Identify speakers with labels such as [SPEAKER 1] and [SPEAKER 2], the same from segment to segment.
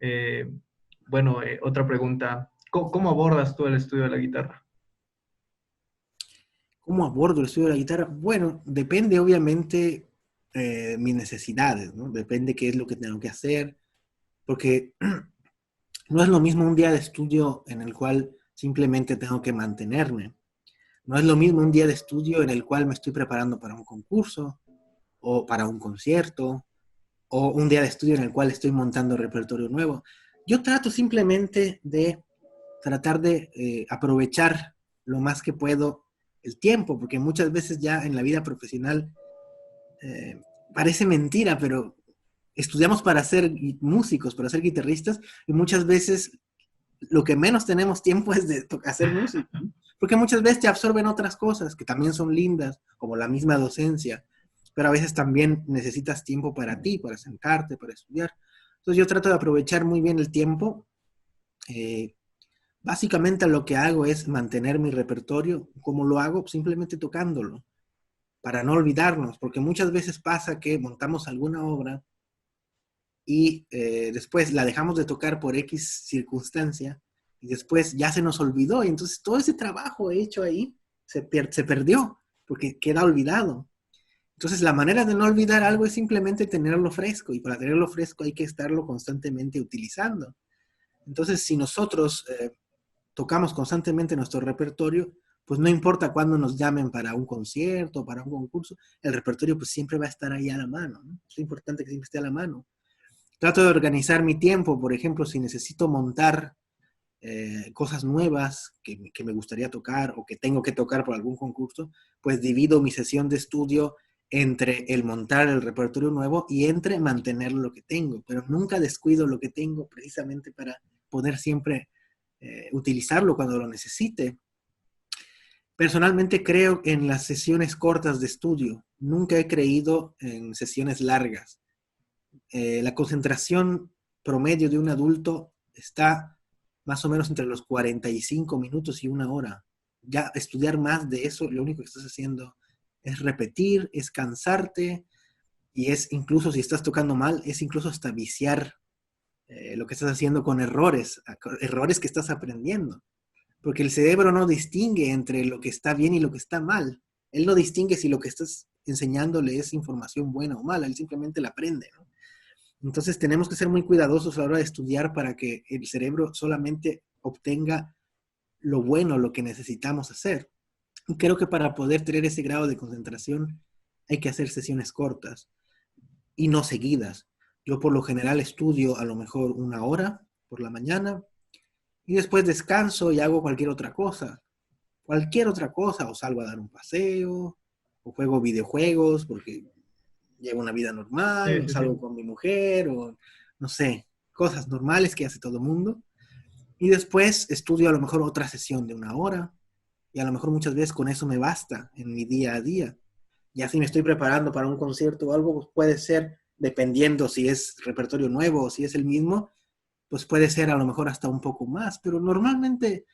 [SPEAKER 1] Eh, bueno, otra pregunta. ¿Cómo abordas tú el estudio de la guitarra?
[SPEAKER 2] ¿Cómo abordo el estudio de la guitarra? Bueno, depende obviamente mis necesidades, ¿no? Depende qué es lo que tengo que hacer, porque no es lo mismo un día de estudio en el cual simplemente tengo que mantenerme. No es lo mismo un día de estudio en el cual me estoy preparando para un concurso o para un concierto o un día de estudio en el cual estoy montando repertorio nuevo. Yo trato simplemente de tratar de aprovechar lo más que puedo el tiempo, porque muchas veces ya en la vida profesional eh, parece mentira, pero estudiamos para ser músicos, para ser guitarristas, y muchas veces lo que menos tenemos tiempo es de hacer música, ¿no? Porque muchas veces te absorben otras cosas que también son lindas, como la misma docencia, pero a veces también necesitas tiempo para ti, para sentarte, para estudiar. Entonces yo trato de aprovechar muy bien el tiempo. Eh, Básicamente lo que hago es mantener mi repertorio. ¿Cómo lo hago? Simplemente tocándolo, para no olvidarnos, porque muchas veces pasa que montamos alguna obra y después la dejamos de tocar por X circunstancia y después ya se nos olvidó y entonces todo ese trabajo hecho ahí se perdió porque queda olvidado. Entonces la manera de no olvidar algo es simplemente tenerlo fresco y para tenerlo fresco hay que estarlo constantemente utilizando. Entonces si nosotros tocamos constantemente nuestro repertorio, pues no importa cuándo nos llamen para un concierto, para un concurso, el repertorio pues siempre va a estar ahí a la mano, ¿no? Es importante que siempre esté a la mano. Trato de organizar mi tiempo, por ejemplo, si necesito montar cosas nuevas que me gustaría tocar o que tengo que tocar por algún concurso, pues divido mi sesión de estudio entre el montar el repertorio nuevo y entre mantener lo que tengo, pero nunca descuido lo que tengo precisamente para poder siempre utilizarlo cuando lo necesite. Personalmente creo en las sesiones cortas de estudio, nunca he creído en sesiones largas. La concentración promedio de un adulto está más o menos entre los 45 minutos y una hora. Ya estudiar más de eso, lo único que estás haciendo es repetir, es cansarte y es incluso si estás tocando mal, es incluso hasta viciar lo que estás haciendo con errores, errores que estás aprendiendo. Porque el cerebro no distingue entre lo que está bien y lo que está mal. Él no distingue si lo que estás enseñándole es información buena o mala, él simplemente la aprende, ¿no? Entonces tenemos que ser muy cuidadosos a la hora de estudiar para que el cerebro solamente obtenga lo bueno, lo que necesitamos hacer. Y creo que para poder tener ese grado de concentración hay que hacer sesiones cortas y no seguidas. Yo por lo general estudio a lo mejor una hora por la mañana y después descanso y hago cualquier otra cosa, o salgo a dar un paseo, o juego videojuegos porque llevo una vida normal,
[SPEAKER 1] Sí,
[SPEAKER 2] o
[SPEAKER 1] sí,
[SPEAKER 2] salgo
[SPEAKER 1] sí.
[SPEAKER 2] con mi mujer, o no sé, cosas normales que hace todo el mundo. Y después estudio a lo mejor otra sesión de una hora, y a lo mejor muchas veces con eso me basta en mi día a día. Ya si me estoy preparando para un concierto o algo, pues puede ser, dependiendo si es repertorio nuevo o si es el mismo, pues puede ser a lo mejor hasta un poco más, pero normalmente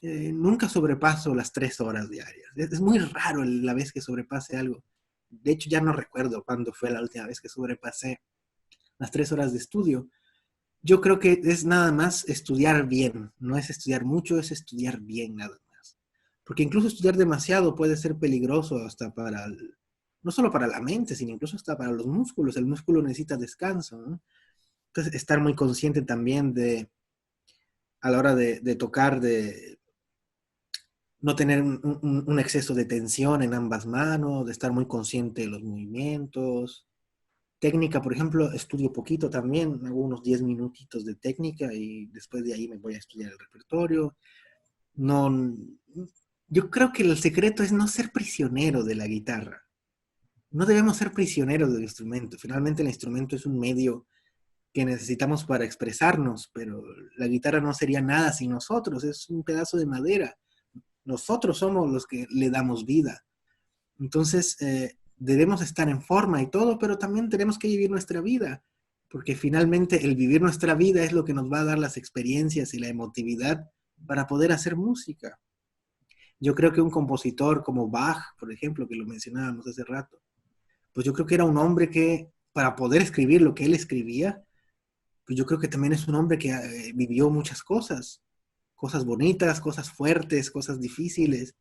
[SPEAKER 2] nunca sobrepaso las 3 horas diarias. Es muy raro la vez que sobrepase algo. De hecho, ya no recuerdo cuándo fue la última vez que sobrepasé las 3 horas de estudio. Yo creo que es nada más estudiar bien. No es estudiar mucho, es estudiar bien nada más. Porque incluso estudiar demasiado puede ser peligroso hasta no solo para la mente, sino incluso hasta para los músculos. El músculo necesita descanso, ¿no? Entonces, estar muy consciente también a la hora de tocar, de no tener un exceso de tensión en ambas manos, de estar muy consciente de los movimientos. Técnica, por ejemplo, estudio poquito también, hago unos 10 minutitos de técnica y después de ahí me voy a estudiar el repertorio. No, yo creo que el secreto es no ser prisionero de la guitarra. No debemos ser prisioneros del instrumento. Finalmente el instrumento es un medio que necesitamos para expresarnos, pero la guitarra no sería nada sin nosotros, es un pedazo de madera. Nosotros somos los que le damos vida. Entonces, debemos estar en forma y todo, pero también tenemos que vivir nuestra vida, porque finalmente el vivir nuestra vida es lo que nos va a dar las experiencias y la emotividad para poder hacer música. Yo creo que un compositor como Bach, por ejemplo, que lo mencionábamos hace rato, pues yo creo que era un hombre que para poder escribir lo que él escribía, pues yo creo que también es un hombre que vivió muchas cosas, cosas bonitas, cosas fuertes, cosas difíciles,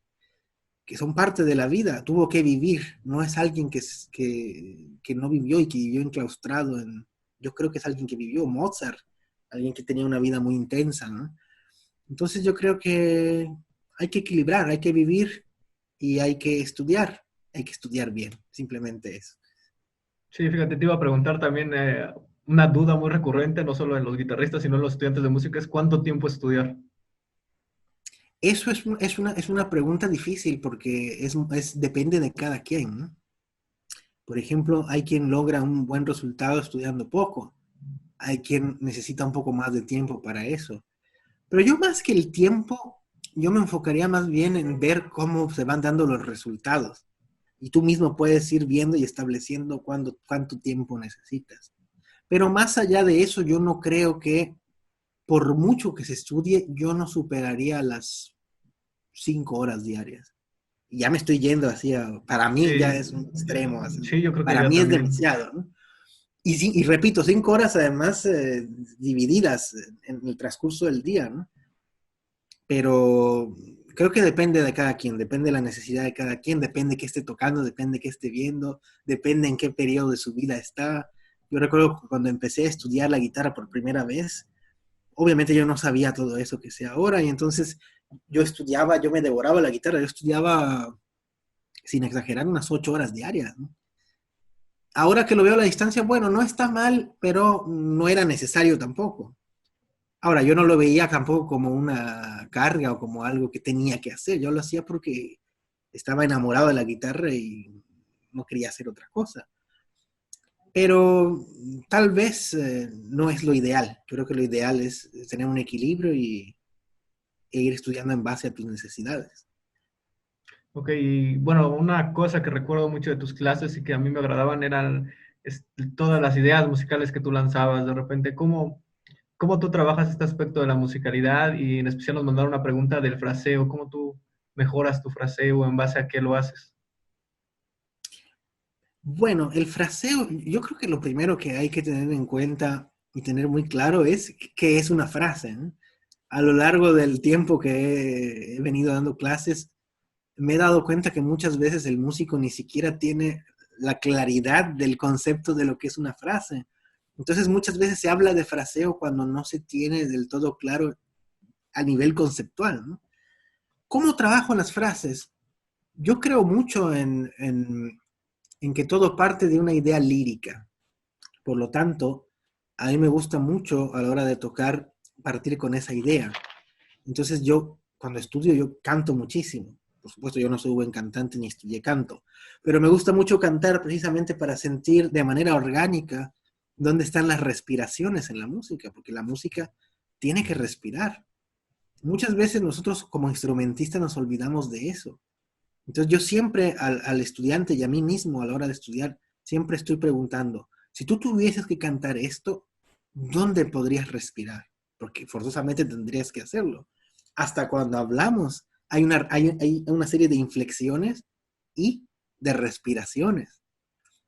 [SPEAKER 2] que son parte de la vida. Tuvo que vivir, no es alguien que no vivió y que vivió enclaustrado en... Yo creo que es alguien que vivió, Mozart, alguien que tenía una vida muy intensa, ¿no? Entonces yo creo que hay que equilibrar, hay que vivir y hay que estudiar bien, simplemente eso.
[SPEAKER 1] Sí, fíjate, te iba a preguntar también una duda muy recurrente, no solo en los guitarristas, sino en los estudiantes de música, es ¿cuánto tiempo estudiar?
[SPEAKER 2] Eso es una pregunta difícil porque depende de cada quien, ¿no? Por ejemplo, hay quien logra un buen resultado estudiando poco, hay quien necesita un poco más de tiempo para eso. Pero yo más que el tiempo, yo me enfocaría más bien en ver cómo se van dando los resultados. Y tú mismo puedes ir viendo y estableciendo cuánto tiempo necesitas. Pero más allá de eso, yo no creo que por mucho que se estudie, yo no superaría las 5 horas diarias. Y ya me estoy yendo así, para mí ya
[SPEAKER 1] Sí,
[SPEAKER 2] es un extremo, así.
[SPEAKER 1] sí, yo creo que
[SPEAKER 2] Para
[SPEAKER 1] ya
[SPEAKER 2] mí es
[SPEAKER 1] también.
[SPEAKER 2] demasiado, ¿no? Y repito, 5 horas además divididas en el transcurso del día, ¿no? Pero creo que depende de cada quien, depende de la necesidad de cada quien, depende qué esté tocando, depende qué esté viendo, depende en qué periodo de su vida está. Yo recuerdo cuando empecé a estudiar la guitarra por primera vez, obviamente yo no sabía todo eso que sé ahora y entonces yo estudiaba, yo me devoraba la guitarra, yo estudiaba, sin exagerar, unas 8 horas diarias, ¿no? Ahora que lo veo a la distancia, bueno, no está mal, pero no era necesario tampoco. Ahora, yo no lo veía tampoco como una carga o como algo que tenía que hacer. Yo lo hacía porque estaba enamorado de la guitarra y no quería hacer otra cosa. Pero tal vez no es lo ideal. Yo creo que lo ideal es tener un equilibrio e ir estudiando en base a tus necesidades.
[SPEAKER 1] Ok, y bueno, una cosa que recuerdo mucho de tus clases y que a mí me agradaban eran todas las ideas musicales que tú lanzabas. De repente, ¿cómo tú trabajas este aspecto de la musicalidad? Y en especial nos mandaron una pregunta del fraseo, ¿cómo tú mejoras tu fraseo, en base a qué lo haces?
[SPEAKER 2] Bueno, el fraseo, yo creo que lo primero que hay que tener en cuenta y tener muy claro es qué es una frase, ¿no? A lo largo del tiempo que he venido dando clases, me he dado cuenta que muchas veces el músico ni siquiera tiene la claridad del concepto de lo que es una frase. Entonces muchas veces se habla de fraseo cuando no se tiene del todo claro a nivel conceptual, ¿no? ¿Cómo trabajo las frases? Yo creo mucho en que todo parte de una idea lírica. Por lo tanto, a mí me gusta mucho a la hora de tocar partir con esa idea. Entonces yo, cuando estudio, yo canto muchísimo. Por supuesto, yo no soy buen cantante ni estudié canto, pero me gusta mucho cantar precisamente para sentir de manera orgánica dónde están las respiraciones en la música, porque la música tiene que respirar. Muchas veces nosotros como instrumentistas nos olvidamos de eso. Entonces yo siempre al estudiante y a mí mismo a la hora de estudiar, siempre estoy preguntando, si tú tuvieses que cantar esto, ¿dónde podrías respirar? Porque forzosamente tendrías que hacerlo. Hasta cuando hablamos, hay una serie de inflexiones y de respiraciones.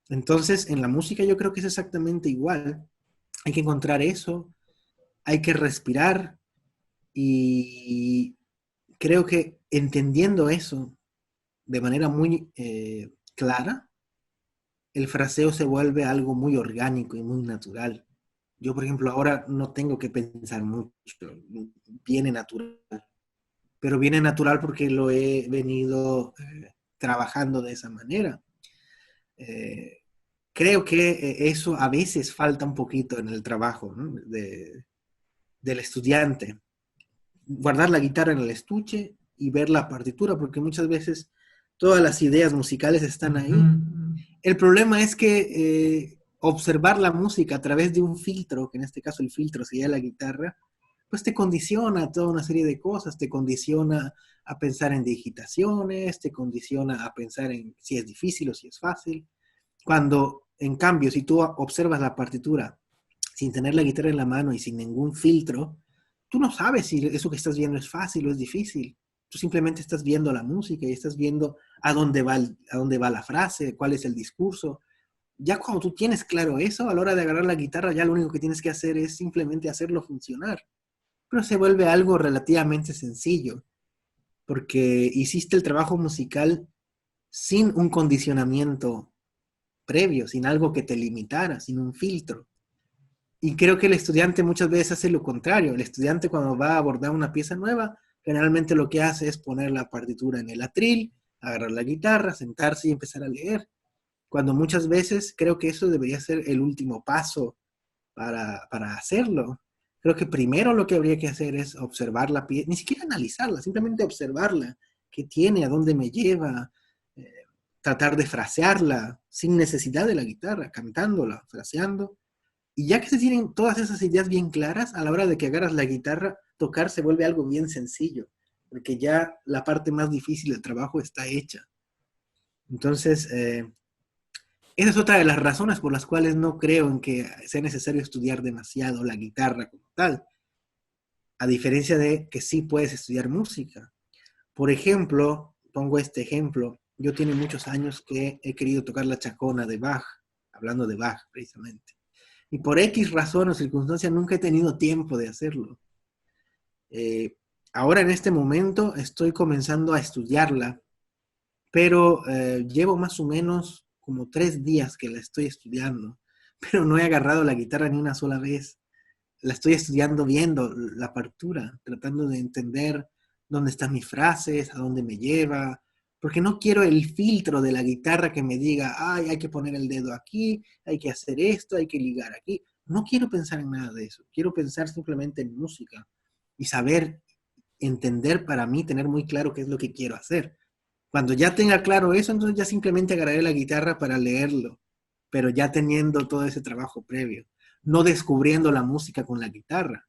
[SPEAKER 2] Entonces, en la música yo creo que es exactamente igual. Hay que encontrar eso, hay que respirar y creo que entendiendo eso de manera muy clara, el fraseo se vuelve algo muy orgánico y muy natural. Yo, por ejemplo, ahora no tengo que pensar mucho, viene natural, pero viene natural porque lo he venido trabajando de esa manera. Eh, Creo que eso a veces falta un poquito en el trabajo, ¿no? Del estudiante. Guardar la guitarra en el estuche y ver la partitura, porque muchas veces todas las ideas musicales están
[SPEAKER 1] Ujú.
[SPEAKER 2] ahí. El problema es que observar la música a través de un filtro, que en este caso el filtro sería la guitarra, pues te condiciona a toda una serie de cosas, te condiciona a pensar en digitaciones, te condiciona a pensar en si es difícil o si es fácil. Cuando, en cambio, si tú observas la partitura sin tener la guitarra en la mano y sin ningún filtro, tú no sabes si eso que estás viendo es fácil o es difícil. Tú simplemente estás viendo la música y estás viendo a dónde va la frase, cuál es el discurso. ya cuando tú tienes claro eso, a la hora de agarrar la guitarra, ya lo único que tienes que hacer es simplemente hacerlo funcionar. Pero se vuelve algo relativamente sencillo, porque hiciste el trabajo musical sin un condicionamiento previo, sin algo que te limitara, sin un filtro. Y creo que el estudiante muchas veces hace lo contrario. El estudiante cuando va a abordar una pieza nueva, generalmente lo que hace es poner la partitura en el atril, agarrar la guitarra, sentarse y empezar a leer. Cuando muchas veces creo que eso debería ser el último paso para hacerlo. Creo que primero lo que habría que hacer es observar la pieza, ni siquiera analizarla, simplemente observarla, qué tiene, a dónde me lleva, eh, tratar de frasearla sin necesidad de la guitarra, cantándola, fraseando. Y ya que se tienen todas esas ideas bien claras, a la hora de que agarras la guitarra, tocar se vuelve algo bien sencillo, porque ya la parte más difícil del trabajo está hecha. Entonces, esa es otra de las razones por las cuales no creo en que sea necesario estudiar demasiado la guitarra como tal, a diferencia de que sí puedes estudiar música. Por ejemplo, pongo este ejemplo, yo tiene muchos años que he querido tocar la chacona de Bach, hablando de Bach precisamente. Y por X razón o circunstancia nunca he tenido tiempo de hacerlo. Eh, Ahora en este momento estoy comenzando a estudiarla, pero llevo más o menos como 3 días que la estoy estudiando, pero no he agarrado la guitarra ni una sola vez. La estoy estudiando viendo la partitura, tratando de entender dónde están mis frases, a dónde me lleva, porque no quiero el filtro de la guitarra que me diga, ay, hay que poner el dedo aquí, hay que hacer esto, hay que ligar aquí. No quiero pensar en nada de eso, quiero pensar simplemente en música y saber, entender para mí, tener muy claro qué es lo que quiero hacer. Cuando ya tenga claro eso, entonces ya simplemente agarraré la guitarra para leerlo, pero ya teniendo todo ese trabajo previo, no descubriendo la música con la guitarra,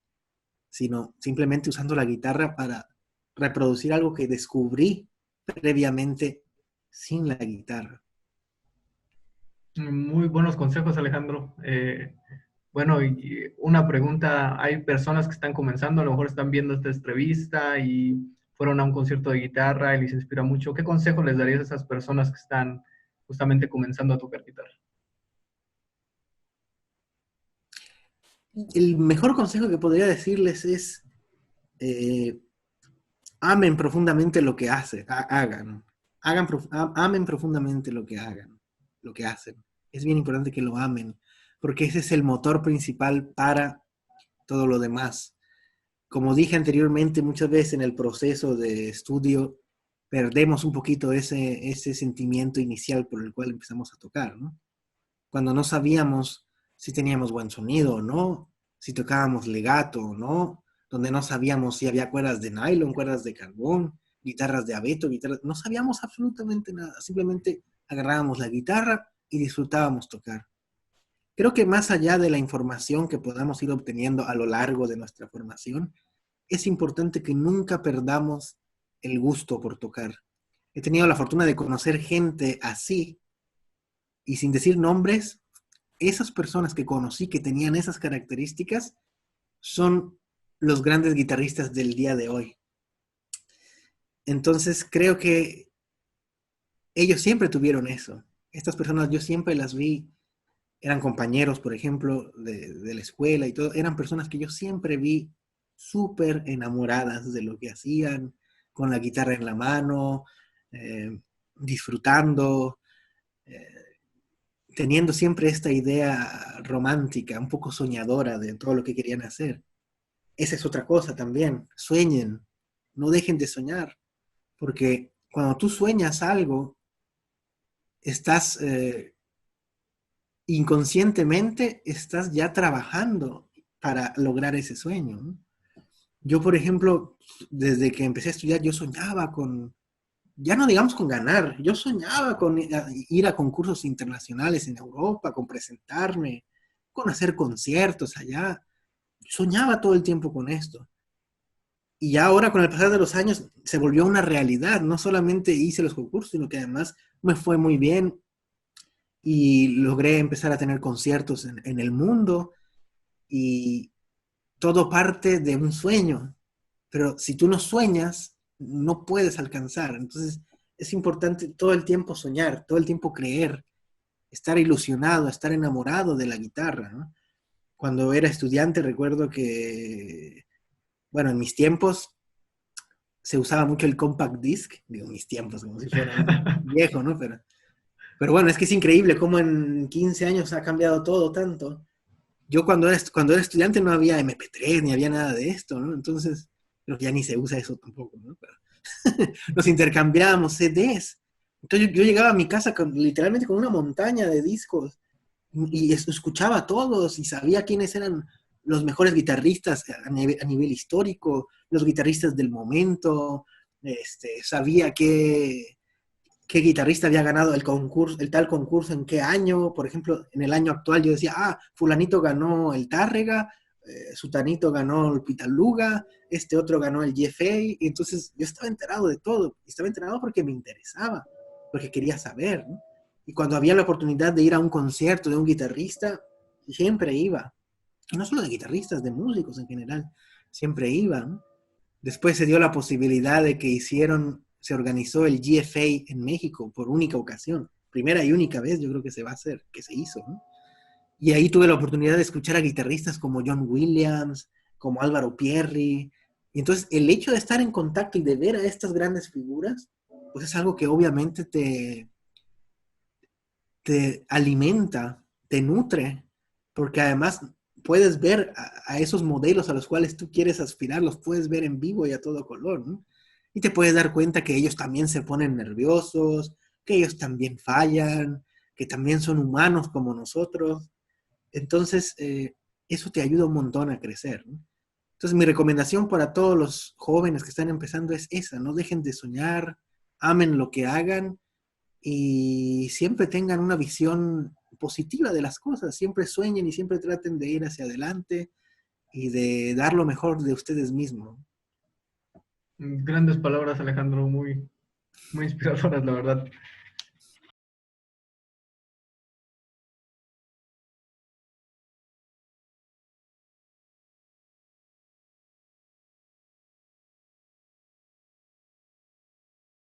[SPEAKER 2] sino simplemente usando la guitarra para reproducir algo que descubrí previamente sin la guitarra.
[SPEAKER 1] Muy buenos consejos, Alejandro. Bueno, y una pregunta, hay personas que están comenzando, a lo mejor están viendo esta entrevista y fueron a un concierto de guitarra y les inspira mucho. ¿Qué consejo les darías a esas personas que están justamente comenzando a tocar guitarra?
[SPEAKER 2] El mejor consejo que podría decirles es eh, amen profundamente lo que hagan. Amen profundamente lo que hagan, lo que hacen. Es bien importante que lo amen, porque ese es el motor principal para todo lo demás. Como dije anteriormente, muchas veces en el proceso de estudio perdemos un poquito ese sentimiento inicial por el cual empezamos a tocar, ¿no? Cuando no sabíamos si teníamos buen sonido o no, si tocábamos legato o no, donde no sabíamos si había cuerdas de nylon, cuerdas de carbón, guitarras de abeto, guitarras, no sabíamos absolutamente nada, simplemente agarrábamos la guitarra y disfrutábamos tocar. Creo que más allá de la información que podamos ir obteniendo a lo largo de nuestra formación, es importante que nunca perdamos el gusto por tocar. He tenido la fortuna de conocer gente así, y sin decir nombres, esas personas que conocí que tenían esas características son los grandes guitarristas del día de hoy. Entonces creo que ellos siempre tuvieron eso. Estas personas yo siempre las vi, eran compañeros, por ejemplo, de la escuela y todo, eran personas que yo siempre vi súper enamoradas de lo que hacían, con la guitarra en la mano, eh, disfrutando, eh, teniendo siempre esta idea romántica, un poco soñadora de todo lo que querían hacer. Esa es otra cosa también, sueñen, no dejen de soñar, porque cuando tú sueñas algo, estás inconscientemente, estás ya trabajando para lograr ese sueño, ¿no? Yo, por ejemplo, desde que empecé a estudiar, yo soñaba con, ya no digamos con ganar, yo soñaba con ir a concursos internacionales en Europa, con presentarme, con hacer conciertos allá. Soñaba todo el tiempo con esto. Y ya ahora, con el pasar de los años, se volvió una realidad. No solamente hice los concursos, sino que además me fue muy bien y logré empezar a tener conciertos en el mundo y todo parte de un sueño. Pero si tú no sueñas, no puedes alcanzar. Entonces es importante todo el tiempo soñar, todo el tiempo creer. estar ilusionado, estar enamorado de la guitarra, ¿no? Cuando era estudiante recuerdo que, bueno, en mis tiempos se usaba mucho el compact disc, digo mis tiempos, como si fuera un viejo, ¿no? Pero bueno, es que es increíble cómo en 15 años ha cambiado todo tanto. Yo cuando era estudiante no había MP3 ni había nada de esto, ¿no? Entonces, creo que ya ni se usa eso tampoco, ¿no? Pero nos intercambiábamos CDs. Entonces yo llegaba a mi casa literalmente con una montaña de discos y escuchaba a todos y sabía quiénes eran los mejores guitarristas a nivel histórico, los guitarristas del momento, sabía qué guitarrista había ganado el concurso, el tal concurso en qué año. Por ejemplo, en el año actual yo decía, fulanito ganó el Tárrega, sutanito ganó el Pitaluga, este otro ganó el GFA, y entonces yo estaba enterado de todo, estaba enterado porque me interesaba, porque quería saber, ¿no? Y cuando había la oportunidad de ir a un concierto de un guitarrista, siempre iba. Y no solo de guitarristas, de músicos en general, siempre iba, ¿no? Después se dio la posibilidad de que se organizó el GFA en México por única ocasión. Primera y única vez yo creo que se va a hacer, que se hizo, ¿no? Y ahí tuve la oportunidad de escuchar a guitarristas como John Williams, como Álvaro Pierri. Y entonces el hecho de estar en contacto y de ver a estas grandes figuras, pues es algo que obviamente te alimenta, te nutre, porque además puedes ver a esos modelos a los cuales tú quieres aspirar, los puedes ver en vivo y a todo color, ¿no? Y te puedes dar cuenta que ellos también se ponen nerviosos, que ellos también fallan, que también son humanos como nosotros. Entonces, eso te ayuda un montón a crecer, ¿no? Entonces, mi recomendación para todos los jóvenes que están empezando es esa: no dejen de soñar, amen lo que hagan y siempre tengan una visión positiva de las cosas, siempre sueñen y siempre traten de ir hacia adelante y de dar lo mejor de ustedes mismos.
[SPEAKER 1] Grandes palabras, Alejandro, muy, muy inspiradoras, la verdad.